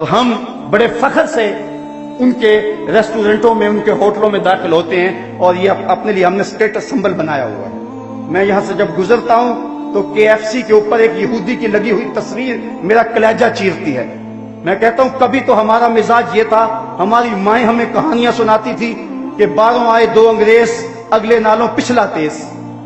ہم بڑے فخر سے ان کے ریسٹورنٹوں میں، ان کے ہوٹلوں میں داخل ہوتے ہیں اور یہ اپنے لیے ہم نے اسٹیٹس سمبل بنایا ہوا ہے۔ میں یہاں سے جب گزرتا ہوں تو KFC کے اوپر ایک یہودی کی لگی ہوئی تصویر میرا کلیجہ چیرتی ہے۔ میں کہتا ہوں کبھی تو ہمارا مزاج یہ تھا، ہماری مائیں ہمیں کہانیاں سناتی تھی کہ باروں آئے دو انگریز، اگلے نالوں پچھلا تیز۔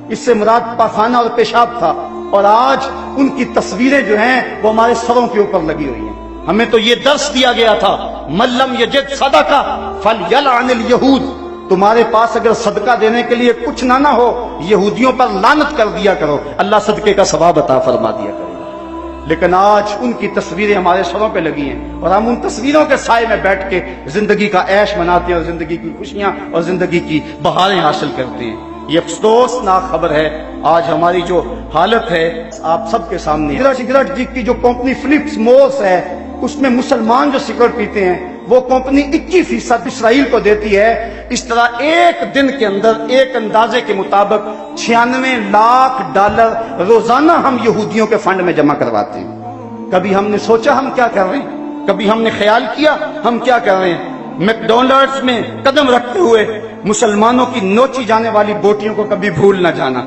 اس سے مراد پاخانہ اور پیشاب تھا، اور آج ان کی تصویریں جو ہیں وہ ہمارے سروں کے اوپر لگی ہوئی ہیں۔ ہمیں تو یہ درس دیا گیا تھا، من لم یجد صدقہ فلیلعن الیہود، تمہارے پاس اگر صدقہ دینے کے لیے کچھ نہ ہو، یہودیوں پر لعنت کر دیا کرو، اللہ صدقے کا ثواب عطا فرما دیا کرے گا۔ لیکن آج ان کی تصویریں ہمارے سروں پہ لگی ہیں اور ہم ان تصویروں کے سائے میں بیٹھ کے زندگی کا عیش مناتے ہیں اور زندگی کی خوشیاں اور زندگی کی بہاریں حاصل کرتے ہیں۔ یہ افسوسناک خبر ہے آج ہماری جو حالت ہے آپ سب کے سامنے ہے۔ سگریٹ کی جو کمپنی فلپس مورس ہے، اس میں مسلمان جو سگریٹ پیتے ہیں وہ کمپنی 21% اسرائیل کو دیتی ہے۔ اس طرح ایک دن کے اندر ایک اندازے کے مطابق 96 لاکھ ڈالر روزانہ ہم یہودیوں کے فنڈ میں جمع کرواتے ہیں۔ کبھی ہم نے سوچا ہم کیا کر رہے ہیں؟ کبھی ہم نے خیال کیا ہم کیا کر رہے ہیں؟ میکڈونلڈز میں قدم رکھتے ہوئے مسلمانوں کی نوچی جانے والی بوٹیوں کو کبھی بھول نہ جانا۔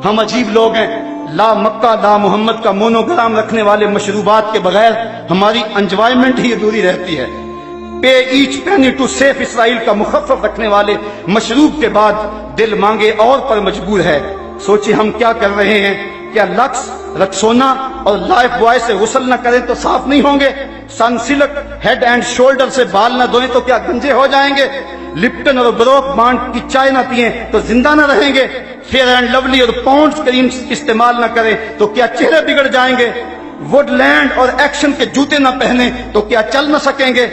ہم عجیب لوگ ہیں، لا مکہ لا محمد کا مونوگرام رکھنے والے مشروبات کے بغیر ہماری انجوائمنٹ ہی ادھوری رہتی ہے۔ پے ایچ پینی ٹو سیف اسرائیل کا مخفف رکھنے والے مشروب کے بعد دل مانگے اور پر مجبور ہے۔ سوچیں ہم کیا کر رہے ہیں؟ کیا لکس، رکسونا اور لائف بوائے سے غسل نہ کریں تو صاف نہیں ہوں گے؟ سنسلک ہیڈ اینڈ شولڈر سے بال نہ دھوئیں تو کیا گنجے ہو جائیں گے؟ لپٹن اور بروک بانڈ کی چائے نہ پئیں تو زندہ نہ رہیں گے؟ فیئر اینڈ لولی اور پونڈز کریم استعمال نہ کریں تو کیا چہرے بگڑ جائیں گے؟ وڈ لینڈ اور ایکشن کے جوتے نہ پہنیں تو کیا چل نہ سکیں گے؟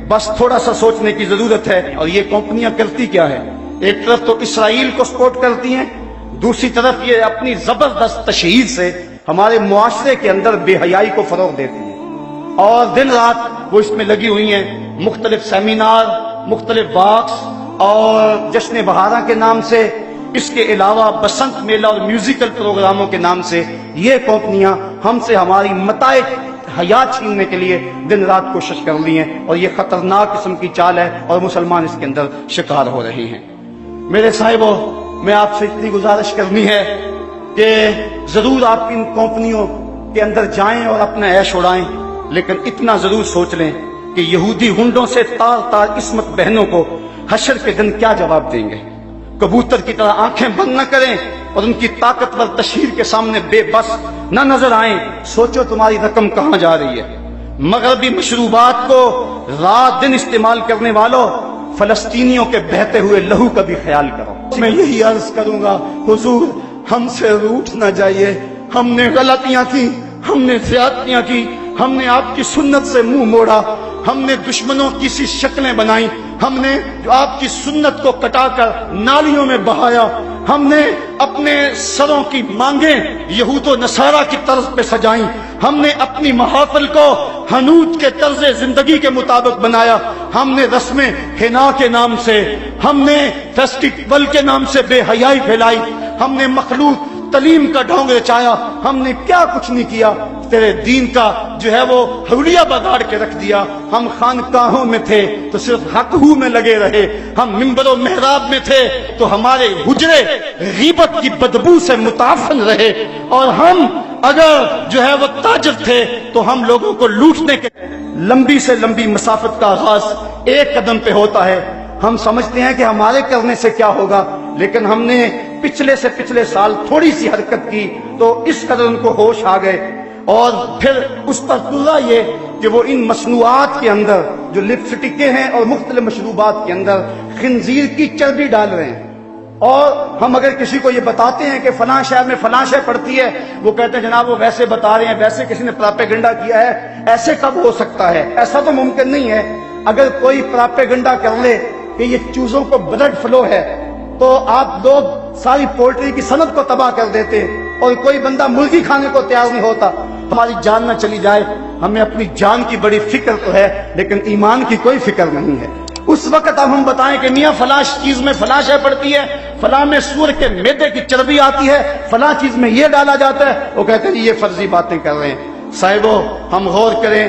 بس تھوڑا سا سوچنے کی ضرورت ہے۔ اور یہ کمپنیاں کرتی کیا ہے؟ ایک طرف تو اسرائیل کو سپورٹ کرتی ہیں، دوسری طرف یہ اپنی زبردست تشہیر سے ہمارے معاشرے کے اندر بے حیائی کو فروغ دیتی ہیں، اور دن رات وہ اس میں لگی ہوئی ہیں۔ مختلف سیمینار، مختلف واکس اور جشن بہارا کے نام سے، اس کے علاوہ بسنت میلہ اور میوزیکل پروگراموں کے نام سے یہ کمپنیاں ہم سے ہماری متاع حیات چھیننے کے لیے دن رات کوشش کر لی ہیں، اور یہ خطرناک قسم کی چال ہے اور مسلمان اس کے اندر شکار ہو رہے ہیں۔ میرے صاحبو، میں آپ سے اتنی گزارش کرنی ہے کہ ضرور آپ ان کمپنیوں کے اندر جائیں اور اپنا عیش اڑائیں، لیکن اتنا ضرور سوچ لیں کہ یہودی ہنڈوں سے تار تار عصمت بہنوں کو حشر کے دن کیا جواب دیں گے۔ کبوتر کی طرح آنکھیں بند نہ کریں اور ان کی طاقتور تشہیر کے سامنے بے بس نہ نظر آئیں۔ سوچو تمہاری رقم کہاں جا رہی ہے؟ مغربی مشروبات کو رات دن استعمال کرنے والوں، فلسطینیوں کے بہتے ہوئے لہو کا بھی خیال کرو۔ میں یہی عرض کروں گا، حضور ہم سے روٹھ نہ جائیے، ہم نے غلطیاں کی، ہم نے زیادتیاں کی، ہم نے آپ کی سنت سے منہ موڑا، ہم نے دشمنوں کی سی شکلیں بنائیں، ہم نے آپ کی سنت کو کٹا کر نالیوں میں بہایا، ہم نے اپنے سروں کی مانگیں یہود و نصارہ کی طرز پہ سجائیں، ہم نے اپنی محافل کو حنوت کے طرز زندگی کے مطابق بنایا، ہم نے رسمیں حنا کے نام سے، ہم نے فیسٹیول کے نام سے بے حیائی پھیلائی، ہم نے مخلوط تعلیم کا ڈھونگ رچایا، ہم نے کیا کچھ نہیں کیا۔ تیرے دین کا جو ہے وہ حولیہ بگاڑ کے رکھ دیا۔ ہم خانقاہوں میں تھے تو صرف حق ہو میں لگے رہے، ہم منبر و محراب میں تھے تو ہمارے حجرے غیبت کی بدبو سے متعفن رہے، اور ہم اگر جو ہے وہ تاجر تھے تو ہم لوگوں کو لوٹنے کے لمبی سے لمبی مسافت کا آغاز ایک قدم پہ ہوتا ہے۔ ہم سمجھتے ہیں کہ ہمارے کرنے سے کیا ہوگا، لیکن ہم نے پچھلے سے پچھلے سال تھوڑی سی حرکت کی تو اس قدر ان کو ہوش آ گئے، اور پھر اس پر پورا یہ کہ وہ ان مصنوعات کے اندر جو لپسٹکیں ہیں اور مختلف مشروبات کے اندر خنزیر کی چربی ڈال رہے ہیں۔ اور ہم اگر کسی کو یہ بتاتے ہیں کہ فلاں شہر میں فلاں شے پڑتی ہے، وہ کہتے ہیں جناب وہ ویسے بتا رہے ہیں، ویسے کسی نے پراپیگنڈا کیا ہے، ایسے کب ہو سکتا ہے؟ ایسا تو ممکن نہیں ہے۔ اگر کوئی پراپیگنڈا کر لے کہ یہ چوزوں کو بلڈ فلو ہے تو آپ لوگ ساری پولٹری کی صنعت کو تباہ کر دیتے، اور کوئی بندہ مرغی کھانے کو تیار نہیں ہوتا۔ ہماری جان نہ چلی جائے، ہمیں اپنی جان کی بڑی فکر تو ہے لیکن ایمان کی کوئی فکر نہیں ہے۔ اس وقت اب ہم بتائیں کہ میاں فلاں چیز میں فلاں شے پڑتی ہے، فلاں میں سور کے میدے کی چربی آتی ہے، فلاں چیز میں یہ ڈالا جاتا ہے، وہ کہتے ہیں یہ فرضی باتیں کر رہے ہیں۔ صاحبو ہم غور کریں،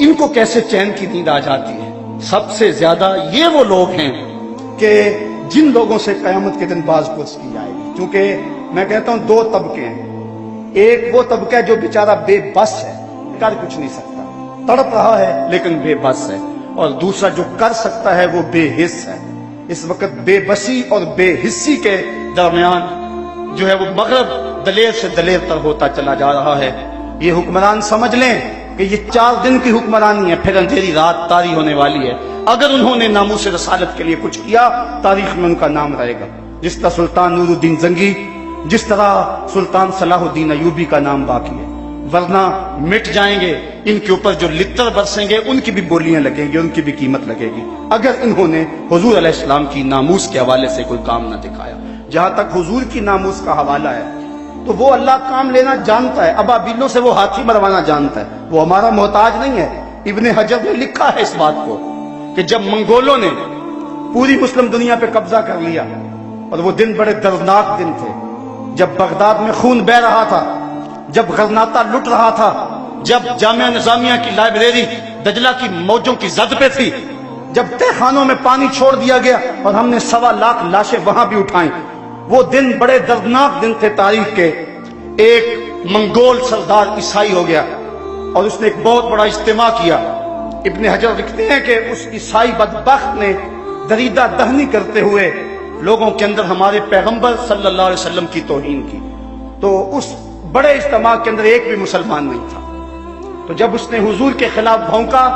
ان کو کیسے چین کی نیند آ جاتی ہے؟ سب سے زیادہ یہ وہ لوگ ہیں کہ جن لوگوں سے قیامت کے دن باز پرس کی جائے گی. کیونکہ میں کہتا ہوں دو طبقے ہیں. ایک وہ طبقہ جو بیچارہ بے بس ہے, کر کچھ نہیں سکتا, تڑپ رہا ہے لیکن بے بس ہے, اور دوسرا جو کر سکتا ہے وہ بے حس ہے. اس وقت بے بسی اور بے حسی کے درمیان جو ہے وہ مغرب دلیر سے دلیر تر ہوتا چلا جا رہا ہے. یہ حکمران سمجھ لیں کہ یہ 4 دن کی حکمرانی ہے, پھر اندھیری رات طاری ہونے والی ہے. اگر انہوں نے ناموس رسالت کے لیے کچھ کیا, تاریخ میں ان کا نام رہے گا. جس طرح سلطان نور الدین زنگی, جس طرح سلطان صلاح الدین ایوبی کا نام باقی ہے, ورنہ مٹ جائیں گے. ان کے اوپر جو لتر برسیں گے ان کی بھی بولیاں لگیں گی, ان کی بھی قیمت لگے گی, اگر انہوں نے حضور علیہ السلام کی ناموس کے حوالے سے کوئی کام نہ دکھایا. جہاں تک حضور کی ناموس کا حوالہ ہے تو وہ اللہ کام لینا جانتا ہے, ابابیلوں سے وہ ہاتھی مروانا جانتا ہے, وہ ہمارا محتاج نہیں ہے. ابن حجر نے لکھا ہے اس بات کو کہ جب منگولوں نے پوری مسلم دنیا پہ قبضہ کر لیا, اور وہ دن بڑے دردناک دن تھے, جب بغداد میں خون بہ رہا تھا, جب غرناطہ لٹ رہا تھا, جب جامعہ نظامیہ کی لائبریری دجلہ کی موجوں کی زد پہ تھی, جب تہ خانوں میں پانی چھوڑ دیا گیا اور ہم نے 1.25 لاکھ لاشیں وہاں بھی اٹھائیں, وہ دن بڑے دردناک دن تھے تاریخ کے. ایک منگول سردار عیسائی ہو گیا اور اس نے ایک بہت بڑا اجتماع کیا. ابن حجر لکھتے ہیں کہ اس عیسائی بدبخت نے دریدہ دہنی کرتے ہوئے لوگوں کے اندر ہمارے پیغمبر صلی اللہ علیہ وسلم کی توہین کی. تو اس بڑے اجتماع کے اندر ایک بھی مسلمان نہیں تھا. تو جب اس نے حضور کے خلاف بھونکا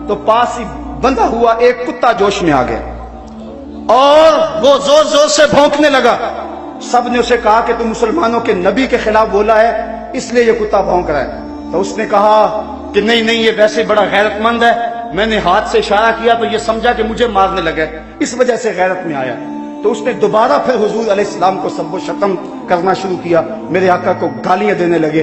تو پاس ہی بندھا ہوا ایک کتا جوش میں آ گیا اور وہ زور زور سے بھونکنے لگا. سب نے اسے کہا کہ تم مسلمانوں کے نبی کے خلاف بولا ہے اس لیے یہ کتا بھونک رہا ہے. تو اس نے کہا کہ نہیں یہ ویسے بڑا غیرت مند ہے, میں نے ہاتھ سے اشارہ کیا تو یہ سمجھا کہ مجھے مارنے لگے, اس وجہ سے غیرت میں آیا. تو اس نے دوبارہ پھر حضور علیہ السلام کو سب و شتم کرنا شروع کیا, میرے آقا کو گالیاں دینے لگے.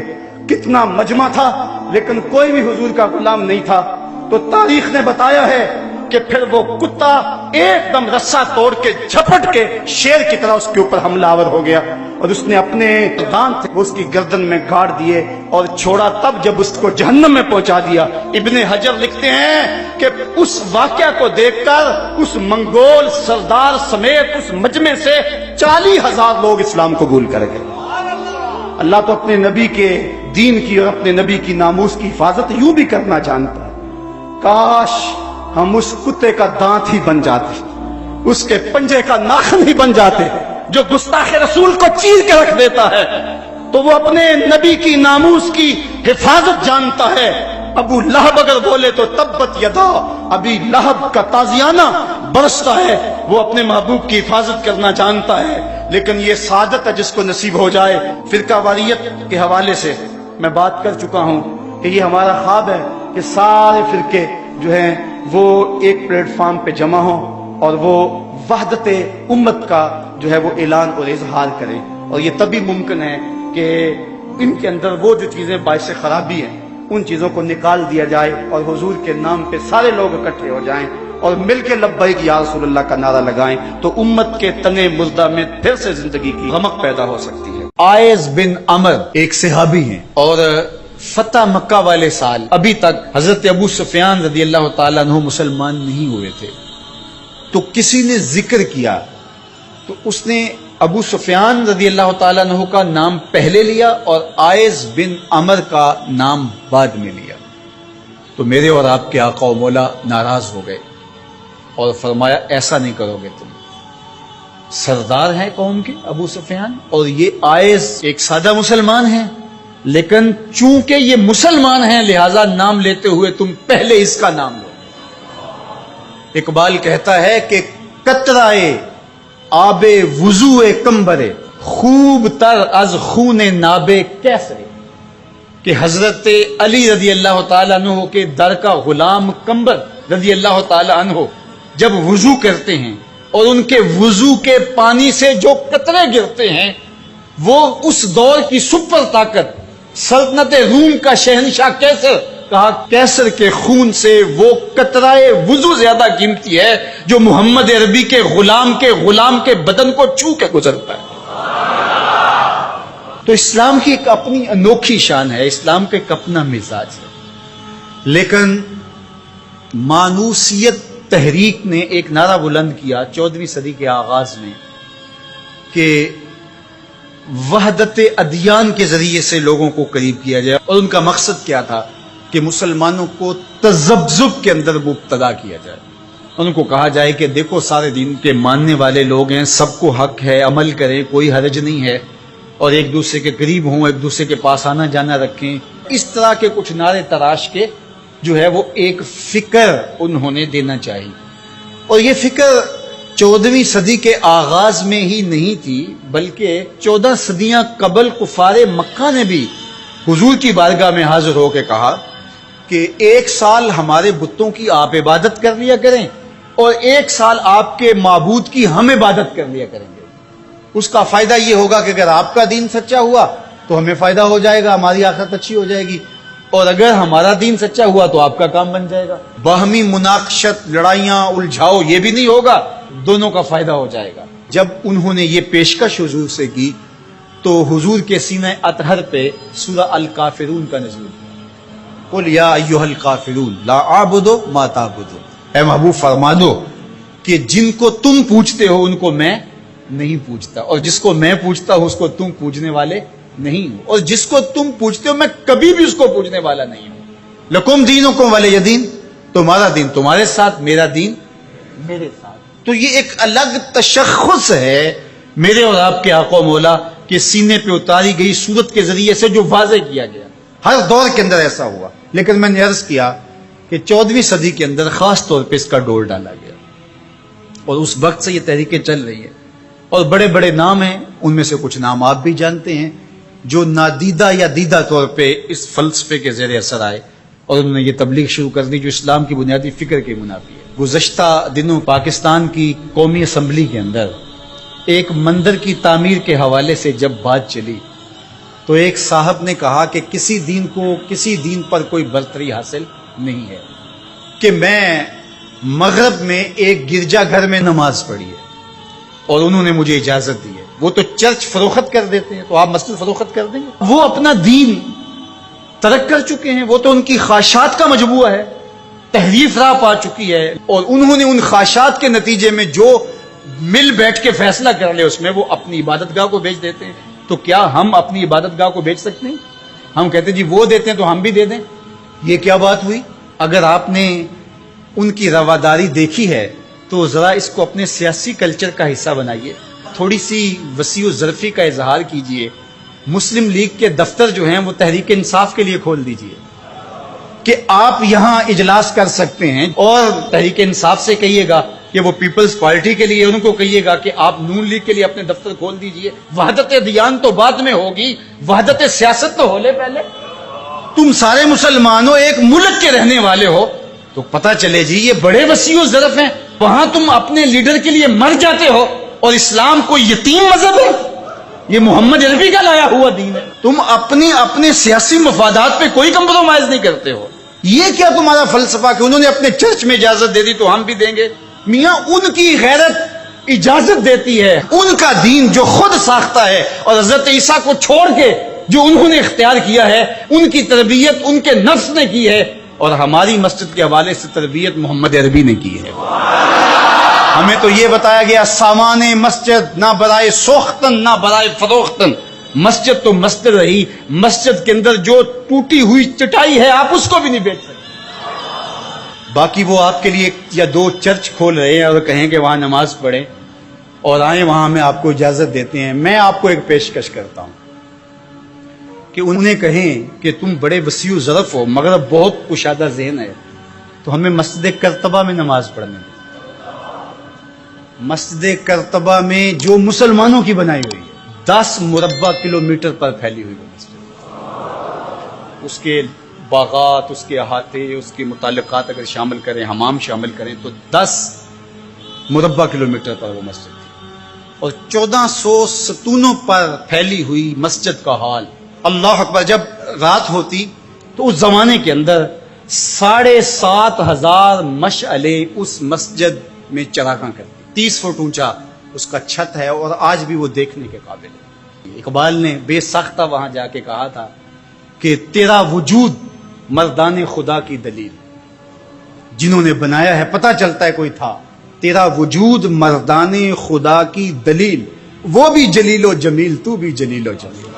کتنا مجمع تھا لیکن کوئی بھی حضور کا غلام نہیں تھا. تو تاریخ نے بتایا ہے کہ پھر وہ کتا ایک دم رسا توڑ کے جھپٹ کے شیر کی طرح اس کے اوپر حملہ آور ہو گیا, اور اس نے اپنے دانت وہ اس کی گردن میں گاڑ دیے اور چھوڑا تب جب اس کو جہنم میں پہنچا دیا. ابن حجر لکھتے ہیں کہ اس واقعہ کو دیکھ کر اس منگول سردار سمیت اس مجمع سے 40,000 لوگ اسلام قبول کر گئے. اللہ تو اپنے نبی کے دین کی اور اپنے نبی کی ناموس کی حفاظت یوں بھی کرنا جانتا ہے. کاش ہم اس کتے کا دانت ہی بن جاتے, اس کے پنجے کا ناخن ہی بن جاتے جو گستاخ رسول کو چیر کے رکھ دیتا ہے. تو وہ اپنے نبی کی ناموس کی حفاظت جانتا ہے. ابو لہب اگر بولے تو تبت یدا ابی لہب کا تازیانہ برستا ہے. وہ اپنے محبوب کی حفاظت کرنا جانتا ہے. لیکن یہ سعادت ہے جس کو نصیب ہو جائے. فرقہ واریت کے حوالے سے میں بات کر چکا ہوں کہ یہ ہمارا خواب ہے کہ سارے فرقے جو ہیں وہ ایک پلیٹ فارم پہ جمع ہوں اور وہ وحدت امت کا جو ہے وہ اعلان اور اظہار کریں. اور یہ تبھی ممکن ہے کہ ان کے اندر وہ جو چیزیں باعث خرابی ہیں ان چیزوں کو نکال دیا جائے اور حضور کے نام پہ سارے لوگ اکٹھے ہو جائیں اور مل کے لبیک یا رسول اللہ کا نعرہ لگائیں, تو امت کے تنے مردہ میں پھر سے زندگی کی رمق پیدا ہو سکتی ہے. عائز بن عمر ایک صحابی ہیں, اور فتح مکہ والے سال ابھی تک حضرت ابو سفیان رضی اللہ تعالیٰ عنہ مسلمان نہیں ہوئے تھے. تو کسی نے ذکر کیا تو اس نے ابو سفیان رضی اللہ تعالیٰ عنہ کا نام پہلے لیا اور عائز بن عمر کا نام بعد میں لیا. تو میرے اور آپ کے آقا و مولا ناراض ہو گئے اور فرمایا ایسا نہیں کرو گے, تم سردار ہیں قوم کے ابو سفیان, اور یہ عائز ایک سادہ مسلمان ہیں, لیکن چونکہ یہ مسلمان ہیں لہذا نام لیتے ہوئے تم پہلے اس کا نام لو. اقبال کہتا ہے کہ قطرائے آب وضو کمبرے خوب تر از خون نابے کیسرے, کہ حضرت علی رضی اللہ تعالیٰ عنہ کے در کا غلام کمبر رضی اللہ تعالیٰ عنہ جب وضو کرتے ہیں اور ان کے وضو کے پانی سے جو قطرے گرتے ہیں وہ اس دور کی سپر طاقت سلطنت روم کا شہنشاہ کیسر, کہا کیسر کے خون سے وہ قطرائے وضو زیادہ قیمتی ہے جو محمد عربی کے غلام کے بدن کو چھو کے گزرتا ہے. تو اسلام کی ایک اپنی انوکھی شان ہے, اسلام کا ایک اپنا مزاج ہے, لیکن مانوسیت تحریک نے ایک نعرہ بلند کیا 14ویں صدی کے آغاز میں کہ وحدت ادیان کے ذریعے سے لوگوں کو قریب کیا جائے، اور ان کا مقصد کیا تھا کہ مسلمانوں کو تذبذب کے اندر مبتلا کیا جائے، ان کو کہا جائے کہ دیکھو سارے دین کے ماننے والے لوگ ہیں، سب کو حق ہے، عمل کریں، کوئی حرج نہیں ہے، اور ایک دوسرے کے قریب ہوں، ایک دوسرے کے پاس آنا جانا رکھیں۔ اس طرح کے کچھ نعرے تراش کے جو ہے وہ ایک فکر انہوں نے دینا چاہیے، اور یہ فکر 14ویں صدی کے آغاز میں ہی نہیں تھی، بلکہ 14 صدیاں قبل کفار مکہ نے بھی حضور کی بارگاہ میں حاضر ہو کے کہا کہ 1 سال ہمارے بتوں کی آپ عبادت کر لیا کریں، اور 1 سال آپ کے معبود کی ہم عبادت کر لیا کریں گے۔ اس کا فائدہ یہ ہوگا کہ اگر آپ کا دین سچا ہوا تو ہمیں فائدہ ہو جائے گا، ہماری آخرت اچھی ہو جائے گی، اور اگر ہمارا دین سچا ہوا تو آپ کا کام بن جائے گا۔ باہمی مناقشت، لڑائیاں، الجھاؤ یہ بھی نہیں ہوگا، دونوں کا فائدہ ہو جائے گا۔ جب انہوں نے یہ پیشکش حضور سے کی تو حضور کے سینہ اطہر پہ سورہ الکافرون کا نزول ہوا۔ قل یا ایھا الکافرون لا اعبد ما تعبدون، اے محبوب فرما دو کہ جن کو تم پوجتے ہو ان کو میں نہیں پوجتا، اور جس کو میں پوجتا ہوں اس کو تم پوجنے والے نہیں ہو، اور جس کو تم پوجتے ہو میں کبھی بھی اس کو پوجنے والا نہیں ہوں۔ لکم دینکم ولی دین، تمہارا دین تمہارے ساتھ، میرا دین میرے ساتھ۔ تو یہ ایک الگ تشخص ہے میرے اور آپ کے آقا و مولا کے سینے پہ اتاری گئی صورت کے ذریعے سے جو واضح کیا گیا۔ ہر دور کے اندر ایسا ہوا، لیکن میں نے عرض کیا کہ 14ویں صدی کے اندر خاص طور پہ اس کا ڈور ڈالا گیا، اور اس وقت سے یہ تحریکیں چل رہی ہیں، اور بڑے بڑے نام ہیں، ان میں سے کچھ نام آپ بھی جانتے ہیں جو نادیدہ یا دیدہ طور پہ اس فلسفے کے زیر اثر آئے، اور انہوں نے یہ تبلیغ شروع کر دی جو اسلام کی بنیادی فکر کے منافی ہے۔ گزشتہ دنوں پاکستان کی قومی اسمبلی کے اندر ایک مندر کی تعمیر کے حوالے سے جب بات چلی تو ایک صاحب نے کہا کہ کسی دین پر کوئی برتری حاصل نہیں ہے، کہ میں مغرب میں ایک گرجا گھر میں نماز پڑھی ہے اور انہوں نے مجھے اجازت دی ہے۔ وہ تو چرچ فروخت کر دیتے ہیں، تو آپ مسجد فروخت کر دیں گے؟ وہ اپنا دین ترک کر چکے ہیں، وہ تو ان کی خواہشات کا مجموعہ ہے، تحریف راہ پا چکی ہے، اور انہوں نے ان خواہشات کے نتیجے میں جو مل بیٹھ کے فیصلہ کر لے اس میں وہ اپنی عبادت گاہ کو بیچ دیتے ہیں۔ تو کیا ہم اپنی عبادت گاہ کو بیچ سکتے ہیں؟ ہم کہتے ہیں جی وہ دیتے ہیں تو ہم بھی دے دیں، یہ کیا بات ہوئی؟ اگر آپ نے ان کی رواداری دیکھی ہے تو ذرا اس کو اپنے سیاسی کلچر کا حصہ بنائیے، تھوڑی سی وسیع و ظرفی کا اظہار کیجئے۔ مسلم لیگ کے دفتر جو ہیں وہ تحریک انصاف کے لیے کھول دیجئے کہ آپ یہاں اجلاس کر سکتے ہیں، اور تحریک انصاف سے کہیے گا کہ وہ پیپلز پارٹی کے لیے، ان کو کہیے گا کہ آپ نون لیگ کے لیے اپنے دفتر کھول دیجئے۔ وحدت ادیان تو بعد میں ہوگی، وحدت سیاست تو ہو لے پہلے۔ تم سارے مسلمانوں ایک ملک کے رہنے والے ہو تو پتہ چلے جی یہ بڑے وسیع و ظرف ہیں، وہاں تم اپنے لیڈر کے لیے مر جاتے ہو، اور اسلام کوئی یتیم مذہب ہے؟ یہ محمد عربی کا لایا ہوا دین ہے۔ تم اپنے سیاسی مفادات پہ کوئی کمپرومائز نہیں کرتے ہو۔ یہ کیا تمہارا فلسفہ کہ انہوں نے اپنے چرچ میں اجازت دے دی تو ہم بھی دیں گے؟ میاں ان کی غیرت اجازت دیتی ہے، ان کا دین جو خود ساختہ ہے، اور حضرت عیسیٰ کو چھوڑ کے جو انہوں نے اختیار کیا ہے ان کی تربیت ان کے نفس نے کی ہے، اور ہماری مسجد کے حوالے سے تربیت محمد عربی نے کی ہے۔ ہمیں تو یہ بتایا گیا سامان مسجد نہ برائے سوختن نہ برائے فروختن، مسجد تو مسجد رہی، مسجد کے اندر جو ٹوٹی ہوئی چٹائی ہے آپ اس کو بھی نہیں بیچ سکتے۔ باقی وہ آپ کے لیے یا 2 چرچ کھول رہے ہیں اور کہیں کہ وہاں نماز پڑھیں اور آئیں وہاں ہمیں آپ کو اجازت دیتے ہیں۔ میں آپ کو ایک پیشکش کرتا ہوں کہ انہیں کہیں کہ تم بڑے وسیع و ظرف ہو، مگر بہت کشادہ ذہن ہے، تو ہمیں مسجد کرتبہ میں نماز پڑھنے دیں۔ مسجد کرتبہ میں جو مسلمانوں کی بنائی ہوئی ہے، 10 مربع کلومیٹر پر پھیلی ہوئی ہے مسجد، اس کے باغات، اس کے احاطے، اس کے متعلقات اگر شامل کریں، حمام شامل کریں تو 10 مربع کلومیٹر پر وہ مسجد تھی، اور 1400 ستونوں پر پھیلی ہوئی مسجد کا حال۔ اللہ اکبر! جب رات ہوتی تو اس زمانے کے اندر 7,500 مشعلیں اس مسجد میں چراغاں کرتی، 30 فٹ اونچا اس کا چھت ہے، اور آج بھی وہ دیکھنے کے قابل ہے۔ اقبال نے بے ساختہ وہاں جا کے کہا تھا کہ تیرا وجود مردان خدا کی دلیل، جنہوں نے بنایا ہے پتہ چلتا ہے کوئی تھا. تیرا وجود مردان خدا کی دلیل، وہ بھی جلیل و جمیل تو بھی جلیل و جمیل،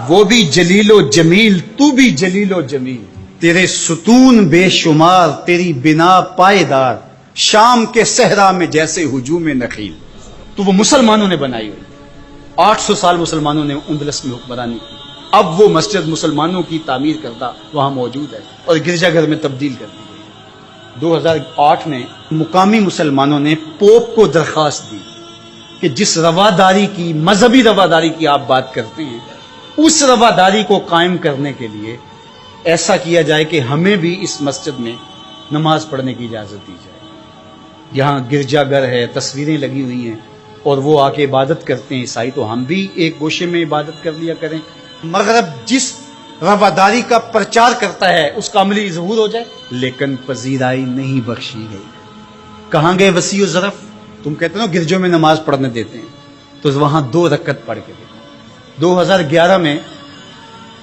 وہ بھی جلیل و جمیل تو بھی جلیل و جمیل. تیرے ستون بے شمار، تیری بنا پائیدار، شام کے صحرا میں جیسے ہجوم نخیل. تو وہ مسلمانوں نے بنائی ہوئی. 800 سال مسلمانوں نے اندلس میں حکمرانی کی. اب وہ مسجد مسلمانوں کی تعمیر کردہ وہاں موجود ہے اور گرجا گھر میں تبدیل کر دی گئی. 2008 میں مقامی مسلمانوں نے پوپ کو درخواست دی کہ جس رواداری کی، مذہبی رواداری کی آپ بات کرتے ہیں، اس رواداری کو قائم کرنے کے لیے ایسا کیا جائے کہ ہمیں بھی اس مسجد میں نماز پڑھنے کی اجازت دی جائے. یہاں گرجا گھر ہے، تصویریں لگی ہوئی ہیں اور وہ آ کے عبادت کرتے ہیں عیسائی، تو ہم بھی ایک گوشے میں عبادت کر لیا کریں. مغرب جس رواداری کا پرچار کرتا ہے اس کا عملی ظہور ہو جائے، لیکن پذیرائی نہیں بخشی گئی. کہاں گئے وسیع و ظرف؟ تم کہتے ہو گرجوں میں نماز پڑھنے دیتے ہیں، تو وہاں 2 رکعت پڑھ کے دیکھو. 2011 میں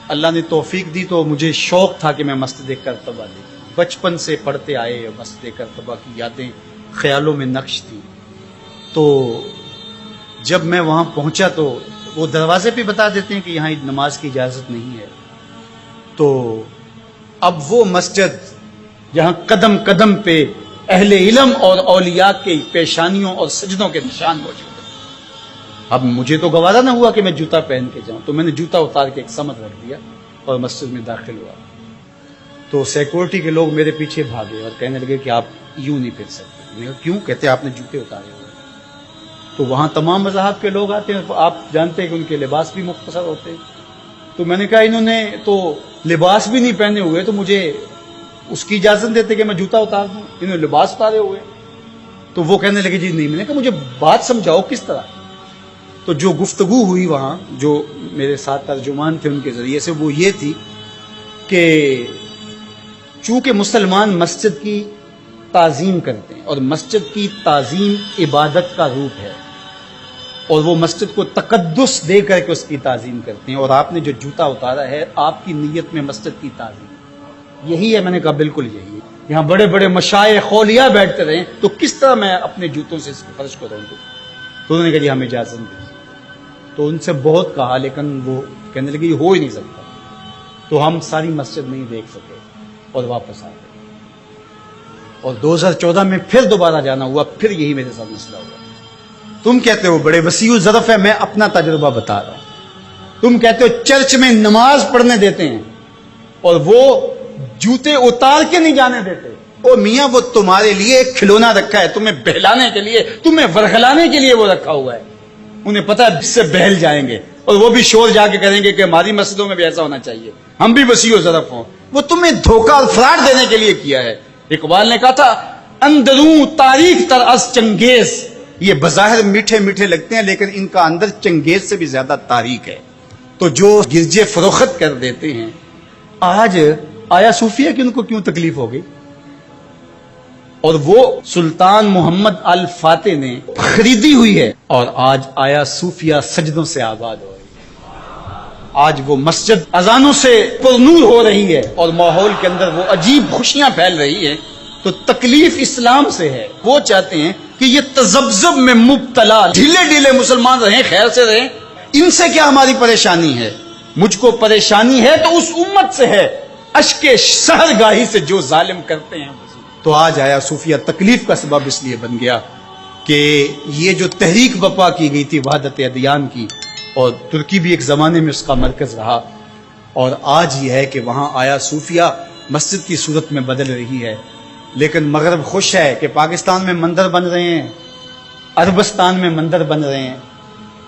اللہ نے توفیق دی تو مجھے شوق تھا کہ میں مسجد کرتبہ دیکھوں. بچپن سے پڑھتے آئے، مسجد کرتبہ کی یادیں خیالوں میں نقش تھی. تو جب میں وہاں پہنچا تو وہ دروازے پہ بتا دیتے ہیں کہ یہاں نماز کی اجازت نہیں ہے. تو اب وہ مسجد جہاں قدم قدم پہ اہل علم اور اولیاء کے پیشانیوں اور سجدوں کے نشان موجود ہیں. اب مجھے تو گوارا نہ ہوا کہ میں جوتا پہن کے جاؤں، تو میں نے جوتا اتار کے ایک سمت رکھ دیا اور مسجد میں داخل ہوا. تو سیکورٹی کے لوگ میرے پیچھے بھاگے اور کہنے لگے کہ آپ یوں نہیں پھر سکتے. میں کہا کیوں؟ کہتے آپ نے جوتے اتارے ہوئے. تو وہاں تمام مذاہب کے لوگ آتے ہیں، آپ جانتے ہیں کہ ان کے لباس بھی مختصر ہوتے ہیں. تو میں نے کہا انہوں نے تو لباس بھی نہیں پہنے ہوئے تو مجھے اس کی اجازت دیتے کہ میں جوتا اتار دوں؟ انہوں نے لباس اتارے ہوئے. تو وہ کہنے لگے جی نہیں. میں نے کہا مجھے بات سمجھاؤ کس طرح. تو جو گفتگو ہوئی وہاں، جو میرے ساتھ ترجمان تھے ان کے ذریعے سے، وہ یہ تھی کہ چونکہ مسلمان مسجد کی تعظیم کرتے ہیں اور مسجد کی تعظیم عبادت کا روپ ہے اور وہ مسجد کو تقدس دے کر کے اس کی تعظیم کرتے ہیں، اور آپ نے جو جوتا اتارا ہے آپ کی نیت میں مسجد کی تعظیم یہی ہے. میں نے کہا بالکل یہی ہے. یہاں بڑے بڑے مشائخ اولیاء بیٹھتے رہیں تو کس طرح میں اپنے جوتوں سے اس فرش کو رہوں گا؟ تو انہوں نے کہا جی ہمیں اجازت دیں. تو ان سے بہت کہا لیکن وہ کہنے لگے یہ ہو ہی نہیں سکتا. تو ہم ساری مسجد نہیں دیکھ سکے اور واپس آ گئے. اور 2014 میں پھر دوبارہ جانا ہوا، پھر یہی میرے ساتھ مسئلہ ہوا. تم کہتے ہو بڑے وسیع ظرف ہے، میں اپنا تجربہ بتا رہا ہوں. تم کہتے ہو چرچ میں نماز پڑھنے دیتے ہیں اور وہ جوتے اتار کے نہیں جانے دیتے. او میاں وہ تمہارے لیے ایک کھلونا رکھا ہے، تمہیں بہلانے کے لیے، تمہیں ورغلانے کے لیے وہ رکھا ہوا ہے. انہیں پتا ہے اس سے بہل جائیں گے اور وہ بھی شور جا کے کریں گے کہ ہماری مسجدوں میں بھی ایسا ہونا چاہیے، ہم بھی وسیع و ظرف ہوں. وہ تمہیں دھوکہ اور فراڈ دینے کے لیے کیا ہے. اقبال نے کہا تھا اندروں تاریخ تر از چنگیز. یہ بظاہر میٹھے میٹھے لگتے ہیں لیکن ان کا اندر چنگیز سے بھی زیادہ تاریخ ہے. تو جو گرجے فروخت کر دیتے ہیں، آج آیا صوفیہ کی ان کو کیوں تکلیف ہو گئی؟ اور وہ سلطان محمد الفاتح نے خریدی ہوئی ہے اور آج آیا صوفیہ سجدوں سے آباد ہو رہی ہے. آج وہ مسجد اذانوں سے پرنور ہو رہی ہے اور ماحول کے اندر وہ عجیب خوشیاں پھیل رہی ہیں. تو تکلیف اسلام سے ہے. وہ چاہتے ہیں کہ یہ تذبذب میں مبتلا ڈھیلے ڈھیلے مسلمان رہیں، خیر سے رہیں. ان سے کیا ہماری پریشانی ہے؟ مجھ کو پریشانی ہے تو اس امت سے ہے، اشک سحرگاہی سے جو ظالم کرتے ہیں. تو آج آیا صوفیہ تکلیف کا سبب اس لیے بن گیا کہ یہ جو تحریک بپا کی گئی تھی وحدت ادیان کی، اور ترکی بھی ایک زمانے میں اس کا مرکز رہا، اور آج یہ ہے کہ وہاں آیا صوفیہ مسجد کی صورت میں بدل رہی ہے. لیکن مغرب خوش ہے کہ پاکستان میں مندر بن رہے ہیں، عربستان میں مندر بن رہے ہیں،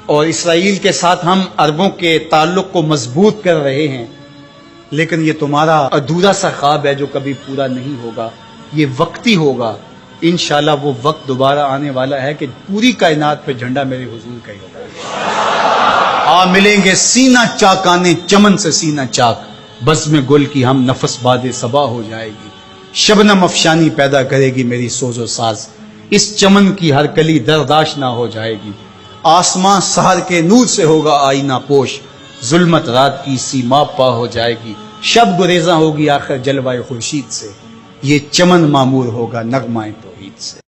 اور اسرائیل کے ساتھ ہم عربوں کے تعلق کو مضبوط کر رہے ہیں. لیکن یہ تمہارا ادھورا سا خواب ہے جو کبھی پورا نہیں ہوگا. یہ وقتی ہوگا. انشاءاللہ وہ وقت دوبارہ آنے والا ہے کہ پوری کائنات پہ جھنڈا میرے حضور کا ہی ہوگا. آ ملیں گے سینہ چاکانے چمن سے سینہ چاک، بزم گل کی ہم نفس باد صبا ہو جائے گی. شبنم افشانی پیدا کرے گی میری سوز و ساز، اس چمن کی ہر کلی درداش نہ ہو جائے گی. آسمان سحر کے نور سے ہوگا آئینہ پوش، ظلمت رات کی سیما پا ہو جائے گی. شب گریزاں ہوگی آخر جلوہ خورشید سے، یہ چمن معمور ہوگا نغمہ توحید سے.